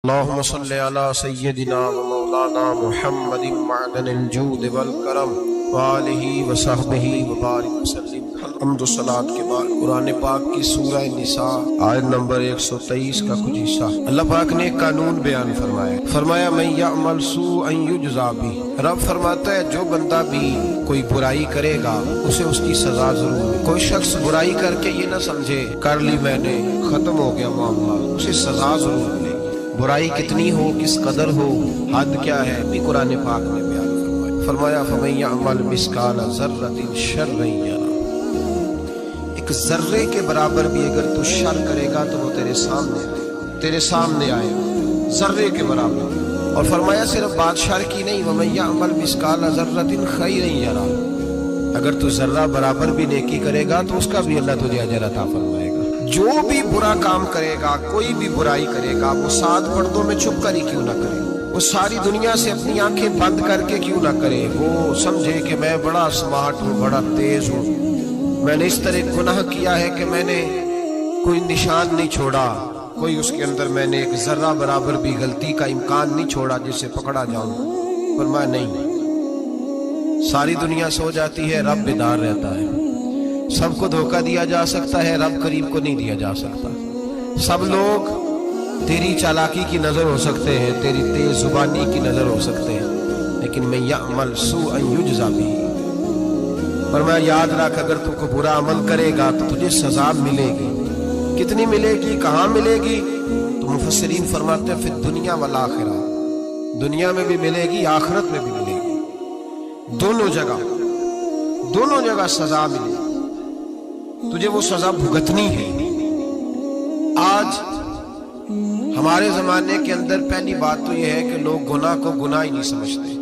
اللهم صل على سيدنا ومولانا محمد معدن الجود والکرم وآلہ وصحبہ وبارک وسلم۔ الحمد والصلاۃ کے بعد قرآن پاک کی سورہ نساء آیت نمبر 123 کا کچھ حصہ اللہ پاک نے ایک قانون بیان فرمایا من یعمل سوءا یجزا بہ۔ رب فرماتا ہے جو بندہ بھی کوئی برائی کرے گا اسے اس کی سزا ضرور ہے۔ کوئی شخص برائی کر کے یہ نہ سمجھے کر لی میں نے ختم ہو گیا معاملہ، اسے سزا ضرور ملے گی۔ برائی کتنی ہو، کس قدر ہو، حد کیا ہے، بھی قرآن پاک نے بیان فرمایا فَمَن يَعْمَلْ مِثْقَالَ ذَرَّةٍ شَرًّا يَرَهُ۔ ایک ذرے کے برابر بھی اگر تو شر کرے گا تو وہ تیرے سامنے آئے گا، ذرے کے برابر۔ اور فرمایا صرف بات شر کی نہیں، وَمَن يَعْمَلْ مِثْقَالَ ذَرَّةٍ خَيْرًا يَرَهُ۔ اگر تو ذرہ برابر بھی نیکی کرے گا تو اس کا بھی اللہ تجھے اجر عطا فرمائے گا۔ جو بھی برا کام کرے گا، کوئی بھی برائی کرے گا، وہ 7 پردوں میں چھپ کر ہی کیوں نہ کرے، وہ ساری دنیا سے اپنی آنکھیں بند کر کے کیوں نہ کرے، وہ سمجھے کہ میں بڑا سمارٹ ہوں، بڑا تیز ہوں، میں نے اس طرح گناہ کیا ہے کہ میں نے کوئی نشان نہیں چھوڑا، کوئی اس کے اندر میں نے ایک ذرہ برابر بھی غلطی کا امکان نہیں چھوڑا جس سے پکڑا جاؤں۔ فرمایا نہیں، ساری دنیا سو جاتی ہے، رب بیدار رہتا ہے۔ سب کو دھوکہ دیا جا سکتا ہے، رب قریب کو نہیں دیا جا سکتا۔ سب لوگ تیری چالاکی کی نظر ہو سکتے ہیں، تیری تیز زبانی کی نظر ہو سکتے ہیں، لیکن من یعمل سوءا یجزا بہ۔ فرمایا یاد رکھ اگر تو کوئی برا عمل کرے گا تو تجھے سزا ملے گی۔ کتنی ملے گی، کہاں ملے گی؟ تو مفسرین فرماتے ہیں فی الدنیا والآخرہ، دنیا میں بھی ملے گی، آخرت میں بھی ملے گی، دونوں جگہ سزا ملے گی، تجھے وہ سزا بھگتنی ہے۔ آج ہمارے زمانے کے اندر پہلی بات تو یہ ہے کہ لوگ گناہ کو گناہ ہی نہیں سمجھتے۔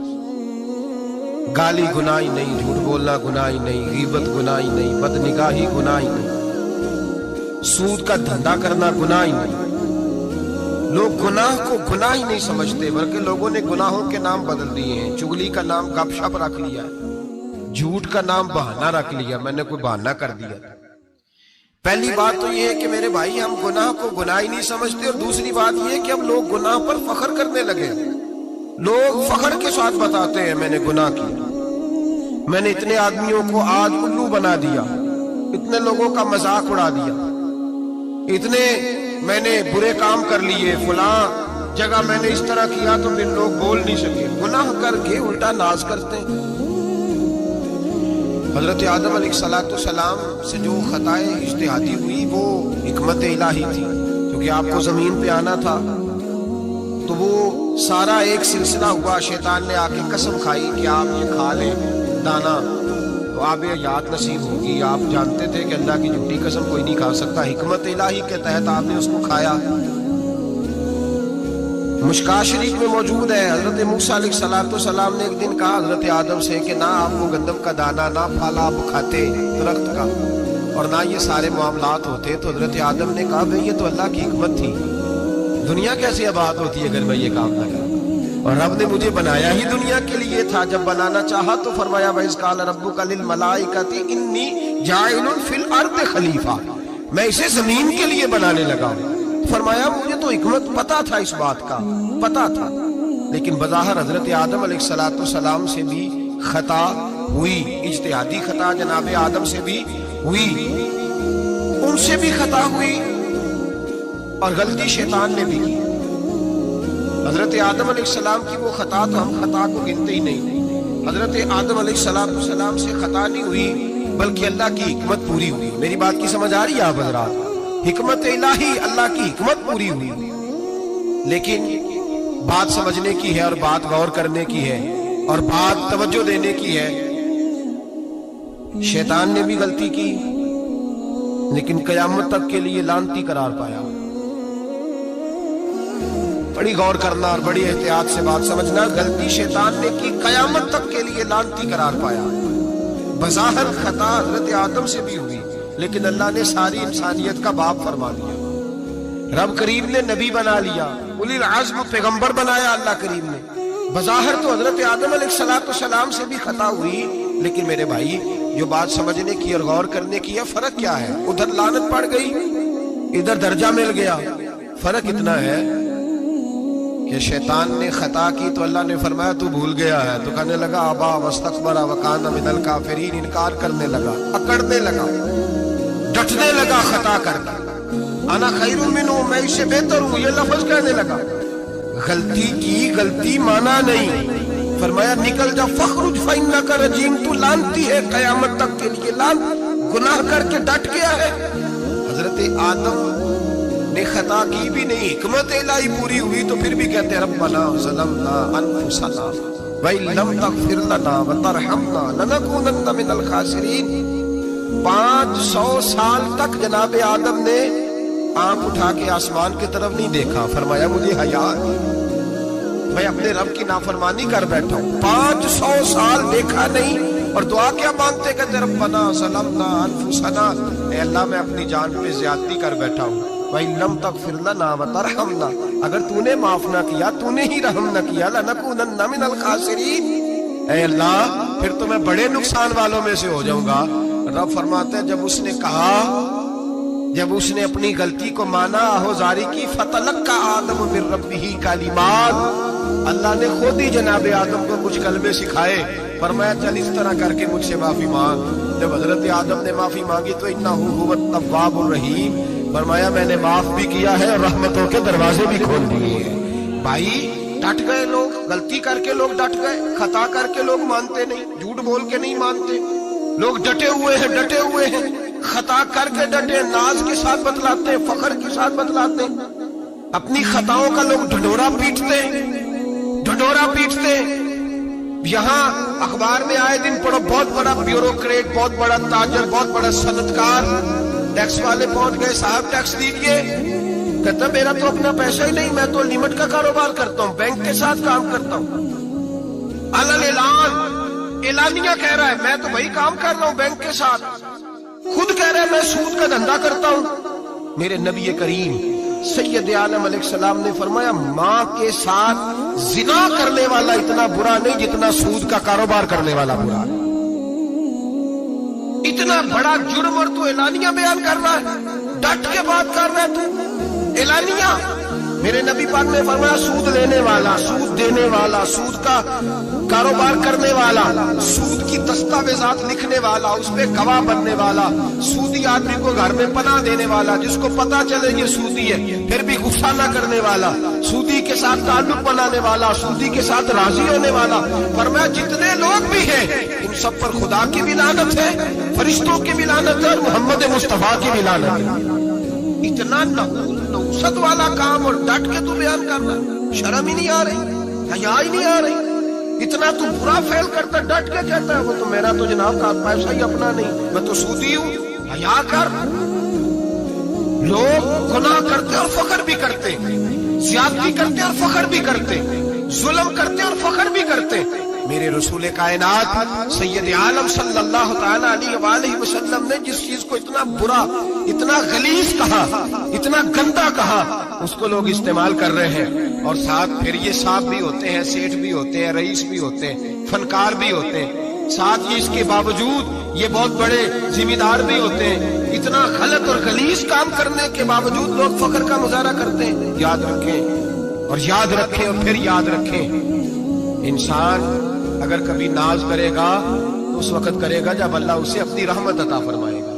گالی گناہ ہی نہیں، جھوٹ بولنا گناہ ہی نہیں، غیبت گناہ ہی نہیں، بدنگاہی گناہ ہی نہیں، سود کا دھندا کرنا گناہ ہی نہیں۔ لوگ گناہ کو گناہ ہی نہیں سمجھتے، بلکہ لوگوں نے گناہوں کے نام بدل دیے ہیں۔ چغلی کا نام گپ شپ رکھ لیا، جھوٹ کا نام بہانہ رکھ لیا، میں نے کوئی بہانہ کر دیا۔ پہلی بات تو یہ ہے کہ میرے بھائی ہم گناہ کو گناہ ہی نہیں سمجھتے، اور دوسری بات یہ ہے کہ اب لوگ گناہ پر فخر کرنے لگے۔ لوگ فخر کے ساتھ بتاتے ہیں میں نے گناہ کیا، میں نے اتنے آدمیوں کو آج الو بنا دیا، اتنے لوگوں کا مذاق اڑا دیا، اتنے میں نے برے کام کر لیے، فلاں جگہ میں نے اس طرح کیا تو پھر لوگ بول نہیں سکے۔ گناہ کر کے الٹا ناز کرتے ہیں۔ حضرت آدم علیہ السلام سے جو خطائے اجتہادی ہوئی وہ حکمت الہی تھی، کیونکہ آپ کو زمین پہ آنا تھا، تو وہ سارا ایک سلسلہ ہوا۔ شیطان نے آ کے قسم کھائی کہ آپ یہ کھا لیں دانا تو آپ یہ یاد نصیب ہوگی۔ آپ جانتے تھے کہ اللہ کی جھوٹی قسم کوئی نہیں کھا سکتا، حکمت الہی کے تحت آپ نے اس کو کھایا۔ مشکاہ شریف میں موجود ہے، حضرت موسیٰ علیہ السلام نے ایک دن کہا حضرت آدم سے کہ نہ آپ وہ گندم کا دانہ، نہ پھل آپ کھاتے درخت کا، اور نہ یہ سارے معاملات ہوتے۔ تو حضرت آدم نے کہا بھئی یہ تو اللہ کی حکمت تھی، دنیا کیسے آباد ہوتی ہے اگر میں یہ کام نہ کروں، اور رب نے مجھے بنایا ہی دنیا کے لیے تھا۔ جب بنانا چاہا تو فرمایا وَإِذْ قَالَ رَبُّكَ لِلْمَلَائِكَةِ إِنِّي جَاعِلٌ فِي الْأَرْضِ خَلِيفَةً، میں اسے زمین کے لیے بنانے لگا ہوں۔ فرمایا مجھے تو حکمت پتا تھا، اس بات کا پتا تھا، لیکن بظاہر حضرت آدم علیہ السلام سے بھی خطا ہوئی، اجتہادی خطا جناب آدم سے بھی ہوئی، ان سے بھی خطا ہوئی، اور غلطی شیطان نے بھی کی۔ حضرت آدم علیہ السلام کی وہ خطا تو ہم خطا کو گنتے ہی نہیں۔ حضرت آدم علیہ السلام سے خطا نہیں ہوئی بلکہ اللہ کی حکمت پوری ہوئی۔ میری بات کی سمجھ آ رہی ہے آپ حضرات؟ حکمت الہی، اللہ کی حکمت پوری ہوئی، لیکن بات سمجھنے کی ہے، اور بات غور کرنے کی ہے، اور بات توجہ دینے کی ہے۔ شیطان نے بھی غلطی کی لیکن قیامت تک کے لیے لعنتی قرار پایا۔ بڑی غور کرنا اور بڑی احتیاط سے بات سمجھنا، غلطی شیطان نے کی، قیامت تک کے لیے لعنتی قرار پایا۔ بظاہر خطا حضرت آدم سے بھی ہوئی، لیکن اللہ نے ساری انسانیت کا باپ فرما دیا۔ رب کریم نے نبی بنا لیا، اولی العزم پیغمبر بنایا اللہ کریم نے۔ بظاہر تو حضرت آدم علیہ السلام سے بھی خطا ہوئی، لیکن میرے بھائی جو بات سمجھنے کی اور غور کرنے کی ہے، فرق کیا ہے؟ ادھر لعنت پڑ گئی، ادھر درجہ مل گیا، فرق اتنا ہے کہ شیطان نے خطا کی تو اللہ نے فرمایا تو بھول گیا ہے، تو کہنے لگا ابا واستکبر وکان من الکافرین، انکار کرنے لگا، اکڑنے لگا، ڈٹنے لگا خطا کر کے، انا خیر منہ، میں اس سے بہتر ہوں، یہ لفظ کہنے لگا۔ غلطی کی، غلطی مانا نہیں، فرمایا نکل جا، فخرج فإنک رجیم، تو لعنتی ہے قیامت تک کے لیے، گناہ کر کے ڈٹ گیا ہے۔ حضرت آدم نے خطا کی بھی نہیں، حکمت الہی پوری ہوئی تو پھر بھی کہتے ہیں ربنا ظلمنا انفسنا وَإِن لَمْ تَغْفِرْ لَنَا وَتَرْحَمْنَا لَنَكُونَنَّ مِنَ الْخَاسِرِينَ۔ 500 سال تک جناب آدم نے آنکھ اٹھا کے آسمان کی طرف نہیں دیکھا، فرمایا مجھے حیا ہے، میں اپنے رب کی نافرمانی کر بیٹھا ہوں۔ 500 سال دیکھا نہیں، اور دعا کیا مانگتے، کہتے ربنا ظلمنا انفسنا، اے اللہ میں اپنی جان پہ زیادتی کر بیٹھا ہوں، وَإِن لَمْ تَغْفِرْ لَنَا وَتَرْحَمْنَا، اگر تو نے معاف نہ کیا، تو نے ہی رحم نہ کیا، لَنَكُونَنَّ مِنَ الْخَاسِرِينَ، اے اللہ پھر تو میں بڑے نقصان والوں میں سے ہو جاؤں گا۔ رب فرماتے ہیں جب اس نے کہا، جب اس نے اپنی غلطی کو مانا، آہوزاری کی، فَتَلَقَّىٰ آدَمُ مِن رَبِّهِ کَلِمَاتٍ، اللہ نے خود ہی جناب آدم کو کچھ کلمے سکھائے، فرمایا چل اس طرح کر کے مجھ سے معافی مانگ۔ جب حضرت آدم نے معافی مانگی تو اِنَّهُ هُوَ التَّوَّابُ الرَّحِيمُ، فرمایا میں نے معاف بھی کیا ہے اور رحمتوں کے دروازے بھی کھول دیے ہیں۔ بھائی ڈٹ گئے لوگ، غلطی کر کے لوگ ڈٹ گئے، خطا کر کے لوگ مانتے نہیں، جھوٹ بول کے نہیں مانتے، لوگ ڈٹے ہوئے ہیں، ڈٹے ہوئے ہیں، خطا کر کے ڈٹے، ناز کے ساتھ بتلاتے ہیں، فخر کے ساتھ بتلاتے ہیں، اپنی خطاؤں کا لوگ ڈھڈورا پیٹتے ہیں، ڈھڈورا پیٹتے ہیں۔ یہاں اخبار میں آئے دن پڑھو، بہت بڑا بیوروکریٹ، بہت بڑا تاجر، بہت بڑا صنعتکار، ٹیکس والے پہنچ گئے، صاحب ٹیکس دیجئے، کہتا میرا تو اپنا پیسہ ہی نہیں، میں تو لمٹ کا کاروبار کرتا ہوں، بینک کے ساتھ کام کرتا ہوں، اعلان اعلانیہ کہہ رہا ہے میں تو وہی کام کر رہا ہوں بینک کے ساتھ، خود کہہ رہا ہے میں سود کا دھندا کرتا ہوں۔ میرے نبی کریم سید عالم علیہ السلام نے فرمایا ماں کے ساتھ زنا کرنے والا اتنا برا نہیں جتنا سود کا کاروبار کرنے والا برا ہے۔ اتنا بڑا جرم اور تو اعلانیہ بیان کر رہا ہے، ڈٹ کے بات کر رہا ہے تو اعلانیہ۔ میرے نبی پاک نے فرمایا سود لینے والا، سود دینے والا، سود کا کاروبار کرنے والا، سود کی دستاویزات لکھنے والا، اس پہ گواہ بننے والا، سودی آدمی کو گھر میں پناہ دینے والا، جس کو پتا چلے یہ سودی ہے پھر بھی غصہ نہ کرنے والا، سودی کے ساتھ تعلق بنانے والا، سودی کے ساتھ راضی ہونے والا، فرمایا جتنے لوگ بھی ہیں ان سب پر خدا کی بھی لعنت ہے، فرشتوں کی بھی لعنت ہے، اور محمد مصطفیٰ کی بھی لعنت ہے۔ اتنا نحوست والا کام اور ڈٹ کے تو بیان کرنا، شرم ہی نہیں آ رہی، حیا ہی نہیں آ رہی، اتنا تو برا فعل کرتا ڈٹ کے کہتا ہے وہ تو میرا تو جناب کا پیسہ ہی اپنا نہیں، میں تو سودی ہوں، حیا کر۔ لوگ گناہ کرتے اور فخر بھی کرتے، زیادتی کرتے اور فخر بھی کرتے، ظلم کرتے اور فخر بھی کرتے۔ میرے رسول کائنات سید عالم صلی اللہ تعالی علیہ وآلہ وسلم نے جس چیز کو اتنا برا، اتنا غلیظ کہا، اتنا گندا کہا، اس کو لوگ استعمال کر رہے ہیں، اور ساتھ پھر یہ صاحب بھی ہوتے ہیں، سیٹھ بھی ہوتے ہیں، رئیس بھی ہوتے ہیں، فنکار بھی ہوتے ہیں، ساتھ یہ اس کے باوجود یہ بہت بڑے ذمہ دار بھی ہوتے ہیں۔ اتنا غلط اور غلیظ کام کرنے کے باوجود لوگ فخر کا مظاہرہ کرتے ہیں۔ یاد رکھیں اور یاد رکھیں اور پھر یاد رکھیں، انسان اگر کبھی ناز کرے گا تو اس وقت کرے گا جب اللہ اسے اپنی رحمت عطا فرمائے گا،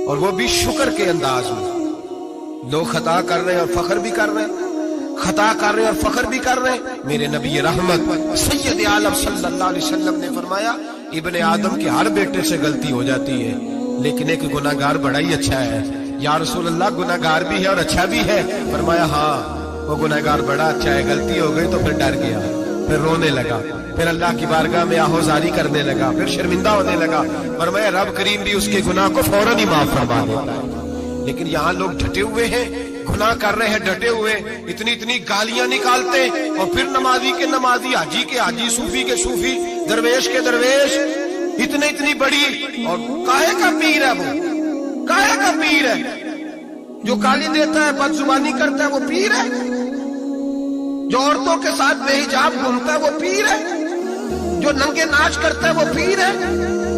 اور وہ بھی شکر کے انداز میں۔ لوگ خطا کر رہے ہیں اور فخر بھی کر رہے ہیں، خطا کر رہے ہیں اور فخر بھی کر رہے ہیں۔ میرے نبی رحمت سید عالم صلی اللہ علیہ وسلم نے فرمایا ابن آدم کے ہر بیٹے سے غلطی ہو جاتی ہے، لیکن ایک گناہگار بڑا ہی اچھا ہے۔ یا رسول اللہ گناہگار بھی ہے اور اچھا بھی ہے؟ فرمایا ہاں وہ گناہگار بڑا اچھا ہے، غلطی ہو گئی تو پھر ڈر گیا، پھر رونے لگا، پھر اللہ کی بارگاہ میں آہوزاری کرنے لگا، پھر شرمندہ ہونے لگا، فرمایا رب کریم بھی اس کے گناہ کو فوراً ہی معاف فرما دیتا ہے۔ لیکن یہاں لوگ ڈٹے ہوئے ہیں، گناہ کر رہے ہیں، ڈٹے ہوئے، اتنی اتنی گالیاں نکالتے، اور پھر نمازی کے نمازی، حاجی کے حاجی، صوفی کے صوفی، درویش کے درویش، اتنی بڑی، اور کاہے کا پیر ہے وہ، کاہے کا پیر ہے؟ جو گالی دیتا ہے، بد زبانی کرتا ہے، وہ پیر ہے؟ جو عورتوں کے ساتھ بے حجاب گھومتا ہے وہ پیر ہے؟ جو ننگے ناچ کرتا ہے وہ پیر ہے؟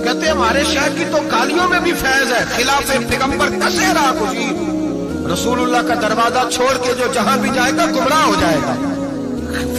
کہتے ہیں ہمارے شہر کی تو گالیوں میں بھی فیض ہے، خلاف پیغمبر کسے رہا کشید، رسول اللہ کا دروازہ چھوڑ کے جو جہاں بھی جائے گا گمراہ ہو جائے گا،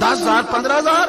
10,000 15,000,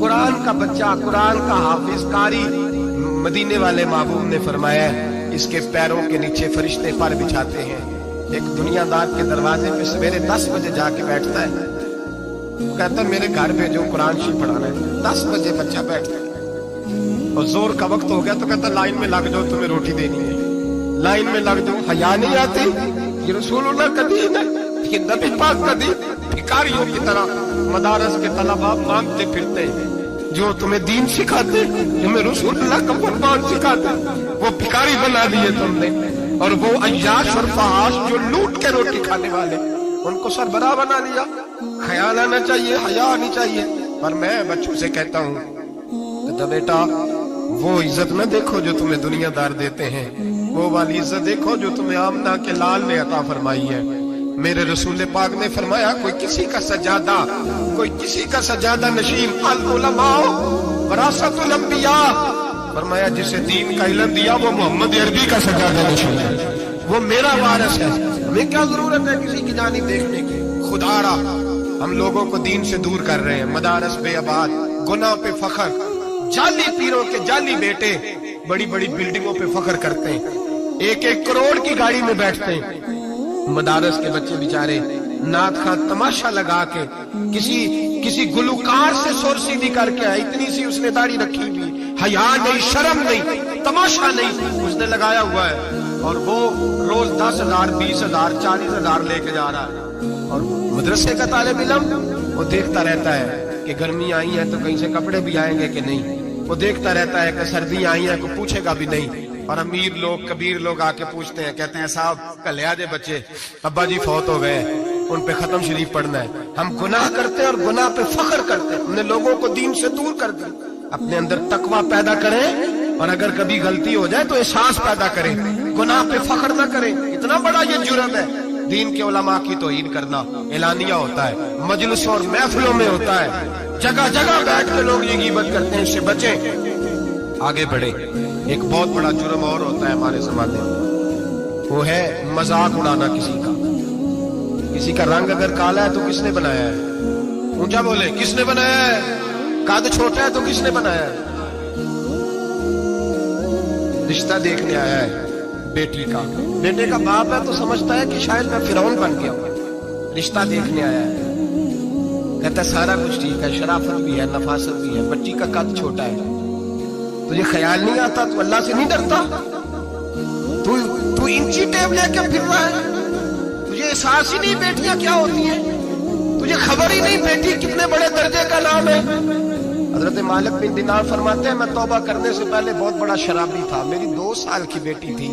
قرآن کا بچہ، قرآن کا حافظ قاری، مدینے والے محبوب نے فرمایا اس کے پیروں کے نیچے فرشتے پر بچھاتے ہیں۔ ایک دنیا دار کے دروازے پہ سویرے 10 بجے جا کے بیٹھتا ہے، کہتا ہے میرے گھر پہ جو قرآن شریف پڑھانا ہے۔ 10 بجے بچہ بیٹھتا ہے اور زور کا وقت ہو گیا تو کہتا لائن میں لگ جاؤ، تمہیں روٹی دینی ہے، لائن میں لگ جاؤ۔ حیا نہیں آتی؟ یہ رسول اللہ کا دین ہے، یہ نبی پاک کا دین۔ بھکاریوں کی طرح مدارس کے طلباء مانگتے پھرتے ہیں، جو تمہیں دین سکھاتے، تمہیں رسول اللہ کا فرمان سکھاتے، وہ بھکاری بنا دیے تم نے۔ اور وہ عیاش اور فحاش جو لوٹ کے روٹی کھانے والے، ان کو سربراہ بنا لیا۔ خیال آنا چاہیے، حیا آنی چاہیے۔ پر میں بچوں سے کہتا ہوں کہ بیٹا وہ عزت نہ دیکھو جو تمہیں دنیا دار دیتے ہیں، وہ والی عزت دیکھو جو تمہیں آمنہ کے لال نے عطا فرمائی ہے۔ میرے رسول پاک نے فرمایا کوئی کسی کا سجادہ، کوئی کسی کا سجادہ نشین، العلماء وراثۃ الانبیاء، فرمایا جسے دین کا علم دیا وہ محمد عربی کا سجادہ نشین ہے، وہ میرا وارث ہے۔ ہمیں کیا ضرورت ہے کسی کی جانب دیکھنے کی؟ خدا را ہم لوگوں کو دین سے دور کر رہے ہیں، مدارس بے آباد، گناہ پہ فخر، جعلی پیروں کے جعلی بیٹے بڑی بڑی بلڈنگوں پہ فخر کرتے ہیں، 1-1 کروڑ کی گاڑی میں بیٹھتے ہیں۔ مدارس کے بچے بیچارے نعت خواں تماشا لگا کے کسی گلوکار سے سر سیدھی کر کے آئے، اتنی سی اس نے داڑھی رکھی ہوئی، حیا نہیں، شرم نہیں، تماشا نہیں، اس نے لگایا ہوا ہے، اور وہ روز 10,000 20,000 40,000 لے کے جا رہا ہے۔ اور مدرسے کا طالب علم وہ دیکھتا رہتا ہے کہ گرمی آئی ہے تو کہیں سے کپڑے بھی آئیں گے کہ نہیں، وہ دیکھتا رہتا ہے کہ سردی آئی ہے کوئی پوچھے گا بھی نہیں۔ اور امیر لوگ کبیر لوگ آ کے پوچھتے ہیں، کہتے ہیں صاحب کل لے آجے بچے، ابا جی فوت ہو گئے، ان پہ ختم شریف پڑھنا ہے۔ ہم گناہ کرتے ہیں اور گناہ پہ فخر کرتے ہیں، ہم نے لوگوں کو دین سے دور کر دیا۔ اپنے اندر تقویٰ پیدا کریں، اور اگر کبھی غلطی ہو جائے تو احساس پیدا کریں، گناہ پہ فخر نہ کریں۔ اتنا بڑا یہ جرم ہے دین کے علماء کی توہین کرنا۔ اعلانیہ ہوتا ہے، مجلسوں اور محفلوں میں ہوتا ہے، جگہ جگہ بیٹھ کے لوگ یہ غیبت کرتے ہیں، اس سے بچیں، آگے بڑھیں۔ ایک بہت بڑا جرم اور ہوتا ہے ہمارے زمانے میں، وہ ہے مذاق اڑانا کسی کا۔ کسی کا رنگ اگر کالا ہے تو کس نے بنایا ہے؟ اونچا بولے، کس نے بنایا ہے؟ قد چھوٹا ہے تو کس نے بنایا ہے؟ رشتہ دیکھنے آیا ہے بیٹی کا، بیٹے کا باپ ہے تو سمجھتا ہے کہ شاید میں فرعون بن گیا ہوں۔ رشتہ دیکھنے آیا ہے، کہتا ہے سارا کچھ ٹھیک ہے، شرافت بھی ہے، نفاست بھی ہے، بچی کا قد چھوٹا ہے۔ تجھے خیال نہیں آتا؟ تو اللہ سے نہیں ڈرتا؟ تو انچی ٹیپ لے کے پھر رہا ہے، تجھے احساس ہی نہیں بیٹیاں کیا ہوتی ہیں، تجھے خبر ہی نہیں بیٹی کتنے بڑے درجے کا نام ہے۔ حضرت مالک بن دینار فرماتے ہیں میں توبہ کرنے سے پہلے بہت بڑا شرابی تھا، میری 2 سال کی بیٹی تھی،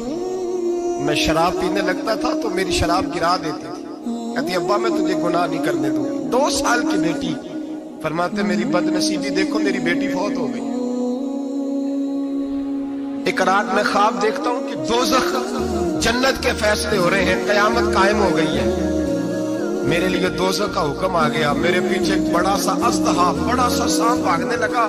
میں شراب پینے لگتا تھا تو میری شراب گرا دیتی تھی، کہتی ابا میں تجھے گناہ نہیں کرنے دوں گی۔ 2 سال کی بیٹی، فرماتے میری بد نصیبی دیکھو میری بیٹی فوت ہو گئی۔ ایک رات میں خواب دیکھتا ہوں کہ دوزخ جنت کے فیصلے ہو رہے ہیں، قیامت قائم ہو گئی ہے، میرے لیے دوزخ کا حکم آ گیا، میرے پیچھے ایک بڑا سا اژدہا، بڑا سا سانپ بھاگنے لگا۔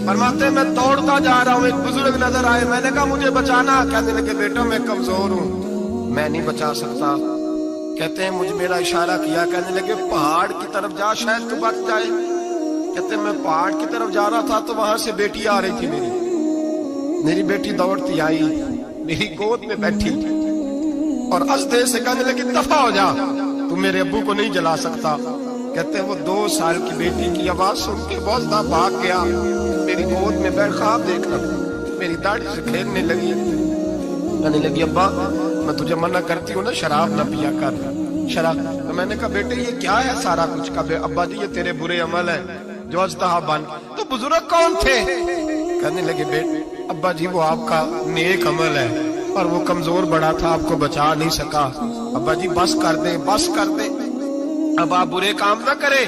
فرماتے میں دوڑتا جا رہا ہوں، ایک بزرگ نظر آئے، میں نے کہا مجھے بچانا، کہنے لگے بیٹا میں کمزور ہوں، میں نہیں بچا سکتا۔ کہتے ہیں مجھے میرا اشارہ کیا، کہنے لگے پہاڑ کی طرف جا شاید تو بچ جائے۔ کہتے ہیں میں پہاڑ کی طرف جا رہا تھا تو وہاں سے بیٹی آ رہی تھی، میری بیٹی دوڑتی آئی، میری گود میں بیٹھی اور اژدہے سے کہنے لگی دفع ہو جا، تو میرے ابو کو نہیں جلا سکتا۔ کہتے ہیں وہ 2 سال کی بیٹی کی آواز سن کے بہت بھاگ گیا، میری گود میں بیٹھ خواب دیکھنا، میری داڑھی سے کھیلنے لگی، کہنے لگی ابا میں تجھے منع کرتی ہوں نا شراب نہ پیا کر، شراب۔ تو میں نے کہا بیٹے یہ کیا ہے سارا کچھ؟ کا ابا جی یہ تیرے برے عمل ہے جو اژدہا بن۔ تو بزرگ کون تھے؟ کہنے لگے بیٹے ابا جی وہ آپ کا نیک عمل ہے، اور وہ کمزور بڑا تھا آپ کو بچا نہیں سکا، ابا جی بس کر دیں، بس کر دیں، اب آپ برے کام نہ کریں،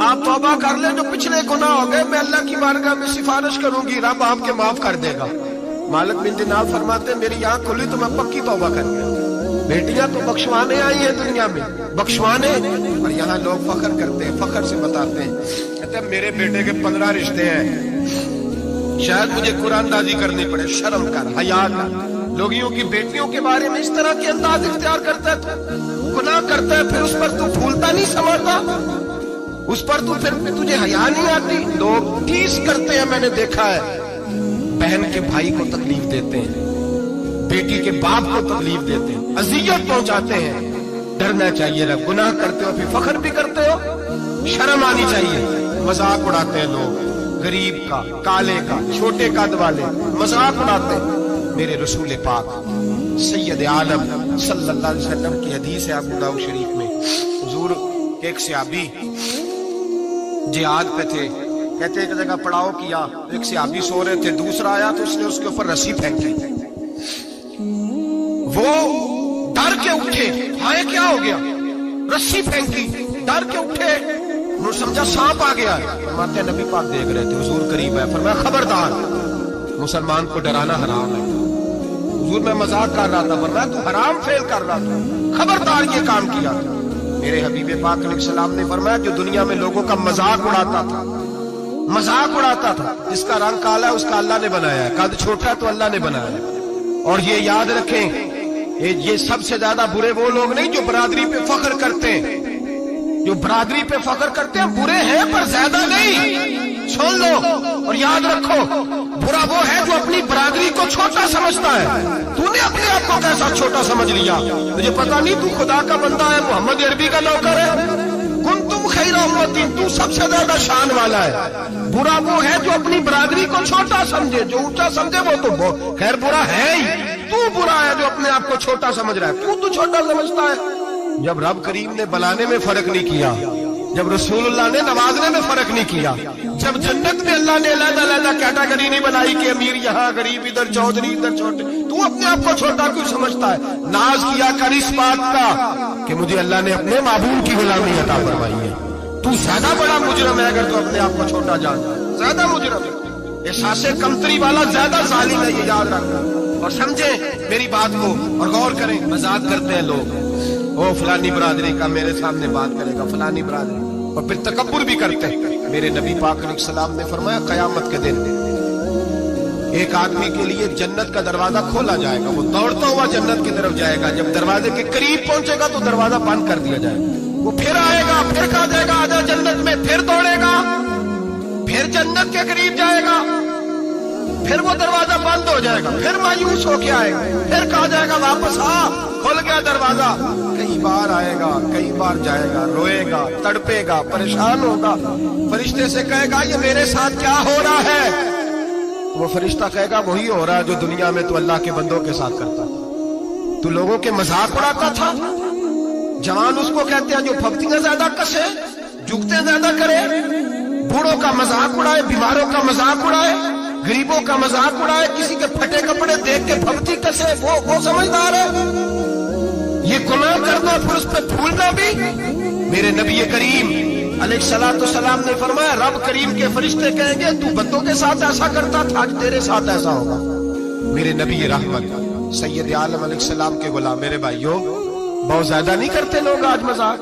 آپ توبہ کر لیں، جو پچھلے گناہ ہو گئے میں اللہ کی بارگاہ میں سفارش کروں گی، رب آپ کے معاف کر دے گا۔ مالک بن دینار فرماتے ہیں میری آنکھ کھلی تو میں پکی توبہ کر گیا۔ بیٹیاں تو بخشوانے آئی ہیں دنیا میں، بخشوانے، اور یہاں لوگ فخر کرتے ہیں، فخر سے بتاتے ہیں، کہتے ہیں میرے بیٹے کے 15 رشتے ہیں، شاید مجھے قرآن دازی کرنی پڑے، شرم کر، حیا کر۔ لوگیوں کی بیٹیوں کے بارے میں اس طرح کے انداز اختیار کرتا ہے، تو گناہ کرتا ہے، پھر اس پر تو پھولتا نہیں سنورتا۔ اس پر تو پھر تجھے حیا نہیں آتی. لوگ ٹیز کرتے ہیں, میں نے دیکھا ہے, بہن کے بھائی کو تکلیف دیتے ہیں, بیٹی کے باپ کو تکلیف دیتے ہیں, اذیت پہنچاتے ہیں. ڈرنا چاہیے نا, گناہ کرتے ہو پھر فخر بھی کرتے ہو, شرم آنی چاہیے. مذاق اڑاتے ہیں لوگ, غریب کا, کالے کا, چھوٹے قد والے, مذاق اڑاتے ہیں. میرے رسول پاک سید عالم صلی اللہ علیہ وسلم کی حدیث ہے ابو داؤد شریف میں. حضور ایک صحابی جہاد پہ تھے, کہتے ایک جگہ پڑاؤ کیا, ایک صحابی سو رہے تھے, دوسرا آیا تو اس نے اس کے اوپر رسی پھینکی. وہ ڈر کے اٹھے, ہائے کیا ہو گیا, رسی پھینکی, ڈر کے اٹھے, انہوں سمجھا سانپ آ گیا. فرماتے نبی پاک دیکھ رہے تھے, حضور قریب ہے, فرمایا خبردار, مسلمان کو ڈرانا حرام ہے. حضور میں مذاق کر رہا تھا, فرمایا تو حرام فعل کر رہا تھا, خبردار یہ کام کیا. میرے حبیب پاک علیہ السلام نے فرمایا جو دنیا میں لوگوں کا مذاق اڑاتا تھا, مذاق اڑاتا تھا, جس کا رنگ کالا ہے اس کا اللہ نے بنایا ہے, قد چھوٹا ہے تو اللہ نے بنایا ہے. اور یہ یاد رکھیں, یہ سب سے زیادہ برے وہ لوگ نہیں جو برادری پہ فخر کرتے ہیں. جو برادری پہ فخر کرتے ہیں برے ہیں پر زیادہ نہیں. سن لو اور یاد رکھو, برا وہ ہے جو اپنی برادری کو چھوٹا سمجھتا ہے. تو نے اپنے آپ کو کیسا چھوٹا سمجھ لیا, مجھے پتا نہیں, تو خدا کا بندہ ہے, محمد عربی کا نوکر ہے. کنتم خیر امتی, تو سب سے زیادہ شان والا ہے. برا وہ ہے جو اپنی برادری کو چھوٹا سمجھے, جو اونچا سمجھے وہ تو خیر برا ہے ہی. تو برا ہے جو اپنے آپ کو چھوٹا سمجھ رہا ہے, تو چھوٹا سمجھتا ہے. جب رب کریم نے بلانے میں فرق نہیں کیا, جب رسول اللہ نے نوازنے میں فرق نہیں کیا, جب جنت میں اللہ نے علیحدہ علیحدہ کیٹیگری نہیں بنائی کہ امیر یہاں, غریب ادھر, چودھری ادھر, چھوٹے, تو اپنے آپ کو چھوٹا کیوں سمجھتا ہے؟ ناز کیا کر اس بات کا کہ مجھے اللہ نے اپنے معبود کی غلامی عطا فرمائی ہے. تو زیادہ بڑا مجرم ہے اگر تو اپنے آپ کو چھوٹا جانتا ہے, زیادہ مجرم ہے. احساس کمتری والا زیادہ ظالم ہے, یہ یاد رکھنا. اور سمجھیں میری بات کو اور غور کریں. مذاق کرتے ہیں لوگ, وہ فلانی برادری کا میرے سامنے بات کرے گا, فلانی برادری, اور پھر تکبر بھی کرتے ہیں. میرے نبی پاک علیہ السلام نے فرمایا قیامت کے دن ایک آدمی کے لیے جنت کا دروازہ کھولا جائے گا, وہ دوڑتا ہوا جنت کی طرف جائے گا. جب دروازے کے قریب پہنچے گا تو دروازہ بند کر دیا جائے گا. وہ پھر آئے گا, پھر کہا جائے گا آجا جنت میں, پھر دوڑے گا, پھر جنت کے قریب جائے گا, پھر وہ دروازہ بند ہو جائے گا, پھر مایوس ہو کے آئے گا, پھر کہا جائے گا واپس آ, کھل گیا دروازہ. کئی بار آئے گا, کئی بار جائے گا, روئے گا, تڑپے گا, پریشان ہوگا. فرشتے سے کہے گا یہ میرے ساتھ کیا ہو رہا ہے؟ وہ فرشتہ کہے گا وہی ہو رہا ہے جو دنیا میں تو اللہ کے بندوں کے ساتھ کرتا تھا. تو لوگوں کے مذاق اڑاتا تھا. جوان اس کو کہتے ہیں جو پھپتیاں زیادہ کسے, جھکتے زیادہ کرے, بوڑھوں کا مذاق اڑائے, بیماروں کا مذاق اڑائے, غریبوں کا مذاق اڑائے, کسی کے پھٹے کپڑے دیکھ کے پھپتی کسے, وہ سمجھدار ہے. یہ گناہ کرنا پھر اس پہ پھولنا بھی. میرے نبی کریم علیہ الصلوۃ والسلام نے فرمایا رب کریم کے فرشتے کہیں گے تو بندوں کے ساتھ ایسا کرتا تھا, آج تیرے ساتھ ایسا ہوگا. میرے نبی رحمت سید عالم علیہ السلام کے غلام, میرے بھائیوں بہت زیادہ نہیں کرتے لوگ آج مذاق,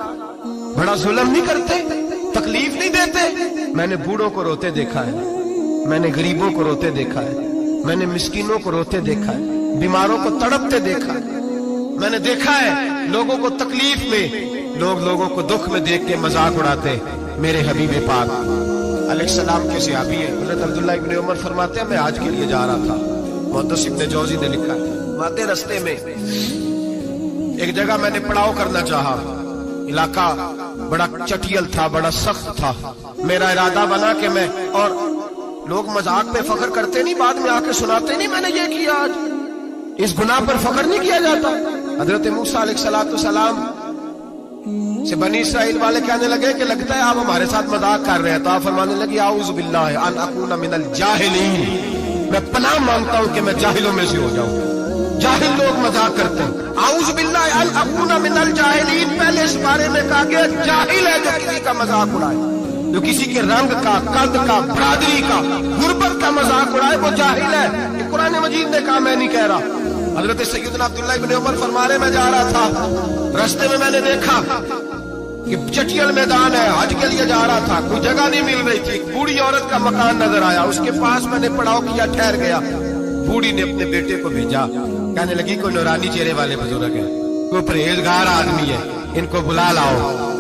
بڑا ظلم نہیں کرتے, تکلیف نہیں دیتے. میں نے بوڑھوں کو روتے دیکھا ہے, میں نے غریبوں کو روتے دیکھا ہے, میں نے مسکینوں کو روتے دیکھا ہے, بیماروں کو تڑپتے دیکھا ہے. میں نے دیکھا ہے لوگوں کو تکلیف میں, لوگوں کو دکھ میں دیکھ کے مذاق اڑاتے. میرے حبیب پاک علیہ السلام کے صحابی ہیں حضرت عبداللہ ابن عمر فرماتے ہیں میں حج کے لیے جا رہا تھا. محدث ابن جوزی نے لکھا ہے ماتے رستے میں ایک جگہ میں نے پڑاؤ کرنا چاہا, علاقہ بڑا چٹیل تھا, بڑا سخت تھا. میرا ارادہ بنا کہ میں, اور لوگ مذاق پہ فخر کرتے نہیں, بعد میں آ کے سناتے نہیں میں نے یہ کیا, آج اس گناہ پر فخر نہیں کیا جاتا. حضرت موسیٰ علیہ السلام سے بنی اسرائیل والے کہنے لگے کہ لگتا ہے آپ ہمارے ساتھ مذاق کر رہے ہیں, تو آپ فرمانے لگے اعوذ باللہ ان اکون من الجاہلین, میں پناہ مانگتا ہوں کہ میں جاہلوں میں سے ہو جاؤں. جاہل لوگ مذاق کرتے ہیں. اعوذ باللہ ان اکون من الجاہلین, پہلے اس بارے میں کہا کہ جاہل ہے جو کسی کا مذاق اڑائے, جو کسی کے رنگ کا, قد کا, برادری کا, غربت کا مذاق اڑائے وہ جاہل ہے. یہ قرآن مجید نے کہا, میں نہیں کہہ رہا. حضرت سیدنا عبداللہ ابن عمر فرما رہے میں جا رہا تھا, راستے میں میں نے دیکھا کہ چٹیل میدان ہے, حج کے لیے جا رہا تھا, کوئی جگہ نہیں مل رہی تھی. بوڑھی عورت کا مکان نظر آیا, اس کے پاس میں نے پڑاؤ کیا, ٹھہر گیا. بوڑھی نے اپنے بیٹے کو بھیجا, کہنے لگی کوئی نورانی چہرے والے بزرگ ہیں, کوئی پرہیزگار آدمی ہے, ان کو بلا لاؤ.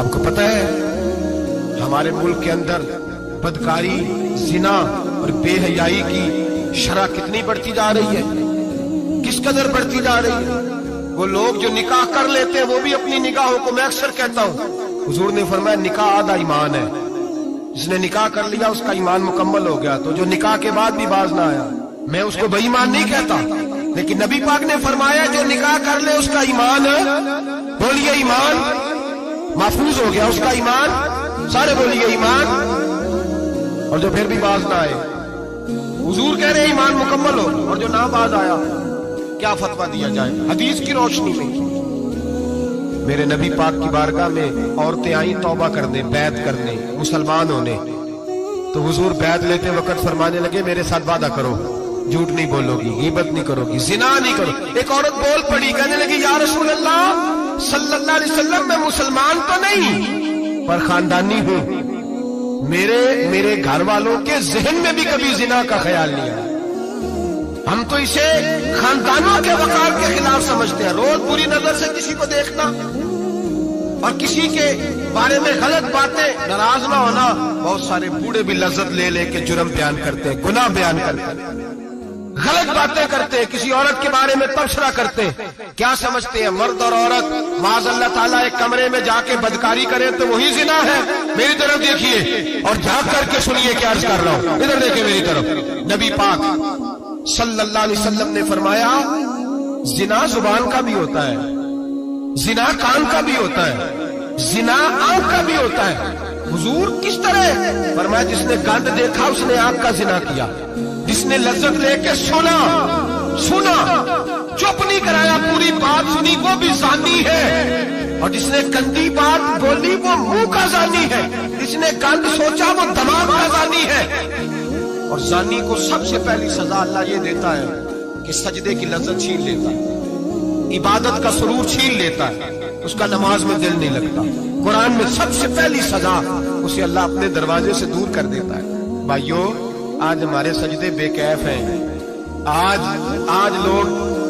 آپ کو پتہ ہے ہمارے ملک کے اندر بدکاری، زنا اور بے حیائی کی شرح کتنی بڑھتی جا رہی ہے، کس قدر بڑھتی جا رہی ہے۔ وہ لوگ جو نکاح کر لیتے ہیں وہ بھی اپنی نگاہوں کو، میں اکثر کہتا ہوں، حضور نے فرمایا نکاح آدھا ایمان ہے، جس نے نکاح کر لیا اس کا ایمان مکمل ہو گیا، تو جو نکاح کے بعد بھی باز نہ آیا، میں اس کو بے ایمان نہیں کہتا، لیکن نبی پاک نے فرمایا جو نکاح کر لے اس کا ایمان، بولیے ایمان محفوظ ہو گیا، اس کا ایمان، سارے بولیے ایمان، اور جو پھر بھی باز نہ آئے، حضور کہہ رہے ایمان مکمل ہو، اور جو نہ باز آیا کیا فتویٰ دیا جائے حدیث کی روشنی میں۔ میرے نبی پاک کی بارگاہ میں عورتیں آئیں توبہ کرنے، بیعت کرنے، مسلمان ہونے، تو حضور بیعت لیتے وقت فرمانے لگے میرے ساتھ وعدہ کرو، جھوٹ نہیں بولو گی، غیبت نہیں کرو گی، زنا نہیں کرو۔ ایک عورت بول پڑی، کہنے لگی یا رسول اللہ صلی اللہ علیہ وسلم میں مسلمان تو نہیں پر خاندانی ہوں، میرے گھر والوں کے ذہن میں بھی کبھی زنا کا خیال نہیں آیا، ہم تو اسے خاندانوں کے وقار کے خلاف سمجھتے ہیں۔ روز بری نظر سے کسی کو دیکھنا اور کسی کے بارے میں غلط باتیں، ناراض نہ ہونا۔ بہت سارے بوڑھے بھی لذت لے لے کے جرم بیان کرتے ہیں، گناہ بیان کرتے ہیں، غلط باتیں کرتے ہیں، کسی عورت کے بارے میں تبصرہ کرتے ہیں۔ کیا سمجھتے ہیں مرد اور عورت معاذ اللہ تعالیٰ ایک کمرے میں جا کے بدکاری کرے تو وہی زنا ہے؟ میری طرف دیکھیے اور جھانک کر کے سنیے کیا عرض کر رہا ہوں، ادھر دیکھیں میری طرف۔ نبی پاک صلی اللہ علیہ وسلم نے فرمایا زنا زبان کا بھی ہوتا ہے، زنا کان کا بھی ہوتا ہے، زنا آنکھ کا بھی ہوتا ہے۔ حضور کس طرح؟ فرمایا جس نے گند دیکھا اس نے آنکھ کا زنا کیا، جس نے لذت لے کے سنا چپ نہیں کرایا، پوری بات سنی، وہ بھی زانی ہے، اور جس نے گندی بات بولی وہ منہ کا زانی ہے، جس نے گند سوچا وہ دماغ کا زانی ہے۔ اور زانی کو سب سے پہلی سزا اللہ یہ دیتا ہے کہ سجدے کی لذت چھین لیتا ہے، عبادت کا سرور چھین لیتا ہے، اس کا نماز میں دل نہیں لگتا۔ قرآن میں سب سے پہلی سزا اسے اللہ اپنے دروازے سے دور کر دیتا ہے۔ بھائیو آج ہمارے سجدے بے کیف ہیں، آج لوگ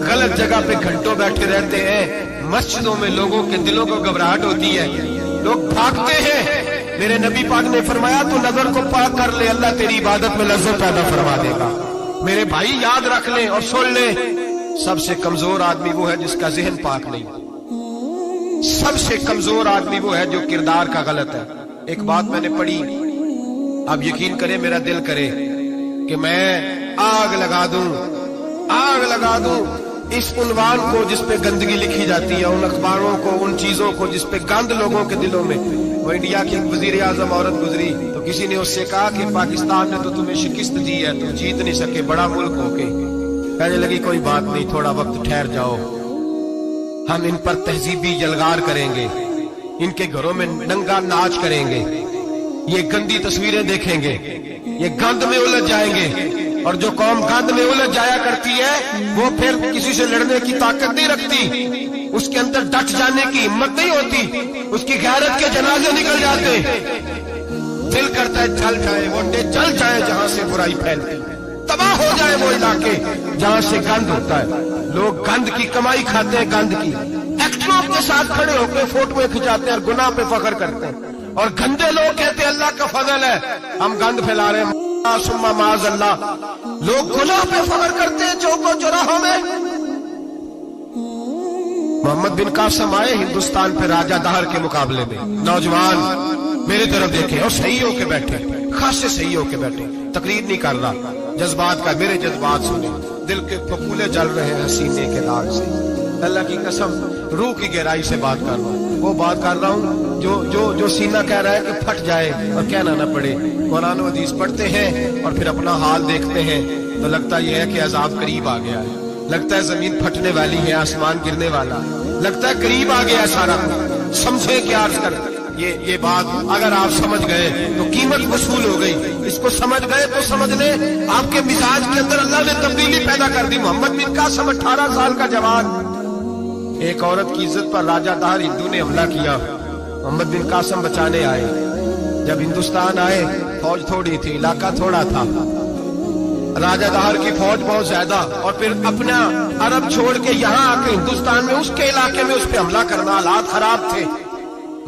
غلط جگہ پہ گھنٹوں بیٹھے رہتے ہیں، مسجدوں میں لوگوں کے دلوں کو گھبراہٹ ہوتی ہے، لوگ بھاگتے ہیں۔ میرے نبی پاک نے فرمایا تو نظر کو پاک کر لے، اللہ تیری عبادت میں لذت پیدا فرما دے گا۔ میرے بھائی یاد رکھ لیں اور سن لیں، سب سے کمزور آدمی وہ ہے جس کا ذہن پاک نہیں، سب سے کمزور آدمی وہ ہے جو کردار کا غلط ہے۔ ایک بات میں نے پڑھی، آپ یقین کریں میرا دل کرے کہ میں آگ لگا دوں اس عنوان کو جس پہ گندگی لکھی جاتی ہے، ان اخباروں کو، ان چیزوں کو جس پہ گند لوگوں کے دلوں میں۔ وہ انڈیا کی ایک وزیر اعظم عورت گزری تو کسی نے اس سے کہا کہ پاکستان نے تو تمہیں شکست دی ہے، تم جیت نہیں سکے بڑا ملک ہو کے۔ کہنے لگی کوئی بات نہیں، تھوڑا وقت ٹھہر جاؤ، ہم ان پر تہذیبی جلگار کریں گے، ان کے گھروں میں ننگا ناچ کریں گے، یہ گندی تصویریں دیکھیں گے، یہ گند میں الجھ جائیں گے۔ اور جو قوم گند میں الجھ جایا کرتی ہے وہ پھر کسی سے لڑنے کی طاقت نہیں رکھتی، اس کے اندر ڈٹ جانے کی ہمت نہیں ہوتی، اس کی غیرت کے جنازے نکل جاتے، دل کرتا ہے چل جائے وہ چل جائے جہاں سے برائی پھیلتی، تباہ ہو جائے وہ علاقے جہاں سے گند ہوتا ہے۔ لوگ گند کی کمائی کھاتے ہیں، گند کی ایکٹروں کے ساتھ کھڑے ہو کے فوٹویں کھچاتے ہیں اور گناہ پہ فخر کرتے ہیں، اور گندے لوگ کہتے ہیں اللہ کا فضل ہے ہم گند پھیلا رہے ہیں، ثم معاذ اللہ۔ لوگ گناہ پہ فخر کرتے ہیں چوکوں چوراہوں میں۔ محمد بن قاسم آئے ہندوستان پہ راجہ دہر کے مقابلے میں، نوجوان میری طرف دیکھے اور صحیح ہو کے بیٹھے، خاصے صحیح ہو کے بیٹھے، تقریر نہیں کر رہا، جذبات کا، میرے جذبات سنے، دل کے پھپھولے جل رہے ہیں سینے کے داغ سے، اللہ کی قسم روح کی گہرائی سے بات کر رہا ہوں، وہ بات کر رہا ہوں جو سینہ کہہ رہا ہے کہ پھٹ جائے اور کہنا نہ پڑے۔ قرآن و حدیث پڑھتے ہیں اور پھر اپنا حال دیکھتے ہیں تو لگتا یہ ہے کہ عذاب قریب آ گیا ہے، لگتا ہے زمین پھٹنے والی ہے، آسمان گرنے والا، لگتا ہے قریب آ گیا ہے سارا کچھ۔ سمجھے کیا عرض کر یہ بات اگر آپ سمجھ گئے تو قیمت وصول ہو گئی، اس کو سمجھ گئے تو سمجھ لیں آپ کے مزاج کے اندر اللہ نے تبدیلی پیدا کر دی۔ محمد بن قاسم 18 سال کا جوان، ایک عورت کی عزت پر راجہ دہر ہندو نے حملہ کیا، محمد بن قاسم بچانے آئے۔ جب ہندوستان آئے فوج تھوڑی تھی، علاقہ تھوڑا تھا، راجہ دہر کی فوج بہت زیادہ، اور پھر اپنا عرب چھوڑ کے یہاں آ کے ہندوستان میں اس کے علاقے میں اس پہ حملہ کرنا، حالات خراب تھے۔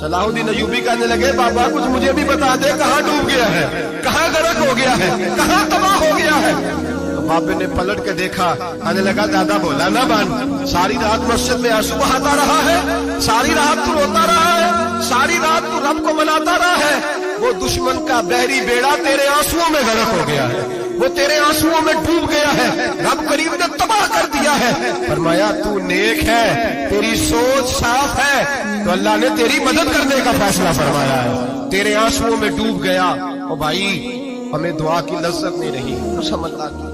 صلاح الدین ایوبی کہنے لگے بابا کچھ مجھے بھی بتا دے کہاں ڈوب گیا ہے, کہاں غرق ہو گیا ہے, کہاں تباہ ہو گیا ہے. تو بابے نے پلٹ کے دیکھا, کہنے لگا دادا بولا نہ بان, ساری رات مسجد میں آنسو بہاتا رہا ہے, ساری رات تو روتا رہا ہے, ساری رات تو رب کو مناتا رہا ہے, وہ دشمن کا بحری بیڑا تیرے آنسوؤں میں غرق ہو گیا ہے, وہ تیرے آنسوؤں میں ڈوب گیا ہے, رب کریم نے تباہ کر دیا ہے. فرمایا تو نیک ہے, تیری سوچ صاف ہے, تو اللہ نے تیری مدد کرنے کا فیصلہ فرمایا ہے. تیرے آنسوؤں میں ڈوب گیا. او بھائی ہمیں دعا کی لذت نہیں رہی, قسم اللہ کی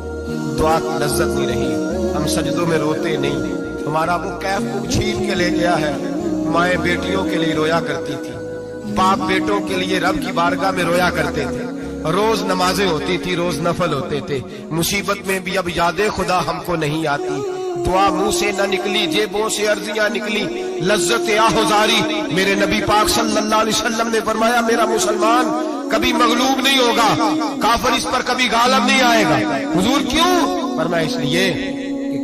دعا کی لذت نہیں رہی, ہم سجدوں میں روتے نہیں. ہمارا وہ کیف کو چھین کے لے گیا ہے. مائیں بیٹیوں کے لیے رویا کرتی تھی, باپ بیٹوں کے لیے رب کی بارگاہ میں رویا کرتے تھے, روز نمازیں ہوتی تھی, روز نفل ہوتے تھے. مصیبت میں بھی اب یاد خدا ہم کو نہیں آتی, دعا منہ سے نہ نکلی, جیبوں سے عرضیاں نکلی, لذت آہوزاری. میرے نبی پاک صلی اللہ علیہ وسلم نے فرمایا میرا مسلمان کبھی مغلوب نہیں ہوگا, کافر اس پر کبھی غالب نہیں آئے گا. حضور کیوں؟ فرمایا اس لیے